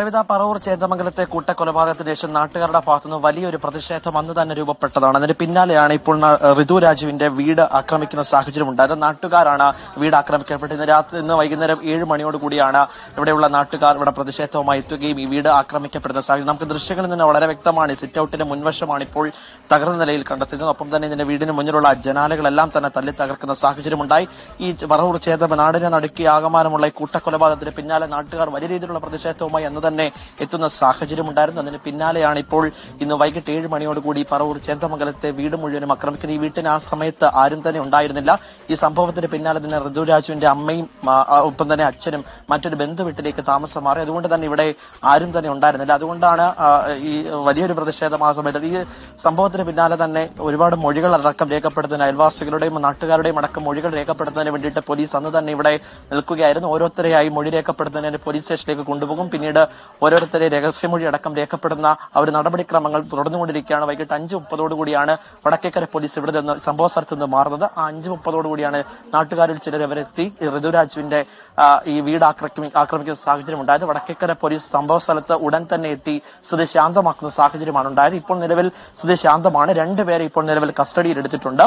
കവിത പറവൂർ ചേന്ദമംഗലത്തെ കൂട്ടക്കൊലപാതകത്തിന് ശേഷം നാട്ടുകാരുടെ ഭാഗത്തുനിന്ന് വലിയൊരു പ്രതിഷേധം അന്ന് തന്നെ രൂപപ്പെട്ടതാണ്. അതിന് പിന്നാലെയാണ് ഇപ്പോൾ ഋതു രാജുവിന്റെ വീട് ആക്രമിക്കുന്ന സാഹചര്യം ഉണ്ടായത്. നാട്ടുകാരാണ് വീട് ആക്രമിക്കപ്പെട്ടത്. ഇന്ന് വൈകുന്നേരം 7 മണിയോടുകൂടിയാണ് ഇവിടെയുള്ള നാട്ടുകാർ ഇവിടെ പ്രതിഷേധവുമായി എത്തുകയും ഈ വീട് ആക്രമിക്കപ്പെടുന്ന സാഹചര്യം നമുക്ക് ദൃശ്യങ്ങളിൽ നിന്ന് വളരെ വ്യക്തമാണ്. സിറ്റ് ഔട്ടിന്റെ മുൻവശമാണ് ഇപ്പോൾ തകർന്ന നിലയിൽ കണ്ടെത്തുന്നത്. ഒപ്പം തന്നെ ഇതിന്റെ വീടിന് മുന്നിലുള്ള ജനാലകളെല്ലാം തന്നെ തല്ലി തകർക്കുന്ന സാഹചര്യമുണ്ടായി. ഈ പറവൂർ നാടിനെ നടുക്കി ആകമാനമുള്ള ഈ കൂട്ടക്കൊലപാതകത്തിന് പിന്നാലെ നാട്ടുകാർ വലിയ രീതിയിലുള്ള പ്രതിഷേധവുമായി അന്ന് തന്നെ എത്തുന്ന സാഹചര്യമുണ്ടായിരുന്നു. അതിന് പിന്നാലെയാണ് ഇപ്പോൾ ഇന്ന് വൈകിട്ട് 7 മണിയോടുകൂടി പറവൂർ ചേന്ദമംഗലത്തെ വീട് മുഴുവനും ആക്രമിക്കുന്നത്. ഈ വീട്ടിന് ആ സമയത്ത് ആരും തന്നെ ഉണ്ടായിരുന്നില്ല. ഈ സംഭവത്തിന് പിന്നാലെ തന്നെ ഋതുരാജുവിന്റെ അമ്മയും ഒപ്പം തന്നെ അച്ഛനും മറ്റൊരു ബന്ധു വീട്ടിലേക്ക് താമസം മാറി. അതുകൊണ്ട് തന്നെ ഇവിടെ ആരും തന്നെ ഉണ്ടായിരുന്നില്ല. അതുകൊണ്ടാണ് ഈ വലിയൊരു പ്രതിഷേധം ആ സമയത്ത്. ഈ സംഭവത്തിന് പിന്നാലെ തന്നെ ഒരുപാട് മൊഴികൾ അടക്കം രേഖപ്പെടുത്തുന്ന അയൽവാസികളുടെയും നാട്ടുകാരുടെയും അടക്കം മൊഴികൾ രേഖപ്പെടുത്തുന്നതിന് വേണ്ടിയിട്ട് പോലീസ് അന്ന് തന്നെ ഇവിടെ നിൽക്കുകയായിരുന്നു. ഓരോരുത്തരെയായി മൊഴി രേഖപ്പെടുത്തുന്നതിന് പോലീസ് സ്റ്റേഷനിലേക്ക് കൊണ്ടുപോകും. പിന്നീട് ഓരോരുത്തരെ രഹസ്യമൊഴി അടക്കം രേഖപ്പെടുന്ന ഒരു നടപടിക്രമങ്ങൾ തുടർന്നുകൊണ്ടിരിക്കുകയാണ്. വൈകിട്ട് 5:30 വടക്കേക്കര പോലീസ് ഇവിടെ നിന്ന് സംഭവ സ്ഥലത്ത് നിന്ന് മാറുന്നത്. ആ 5:30 നാട്ടുകാരിൽ ചിലർ അവരെത്തി ഋതുരാജുവിന്റെ ഈ വീട് ആക്രമിക്കുന്ന സാഹചര്യം ഉണ്ടായത്. വടക്കേക്കര പോലീസ് സംഭവ സ്ഥലത്ത് ഉടൻ തന്നെ എത്തി സ്ഥിതി ശാന്തമാക്കുന്ന സാഹചര്യമാണ് ഉണ്ടായത്. ഇപ്പോൾ നിലവിൽ സ്ഥിതി ശാന്തമാണ്. 2 പേരെ ഇപ്പോൾ നിലവിൽ കസ്റ്റഡിയിൽ എടുത്തിട്ടുണ്ട്.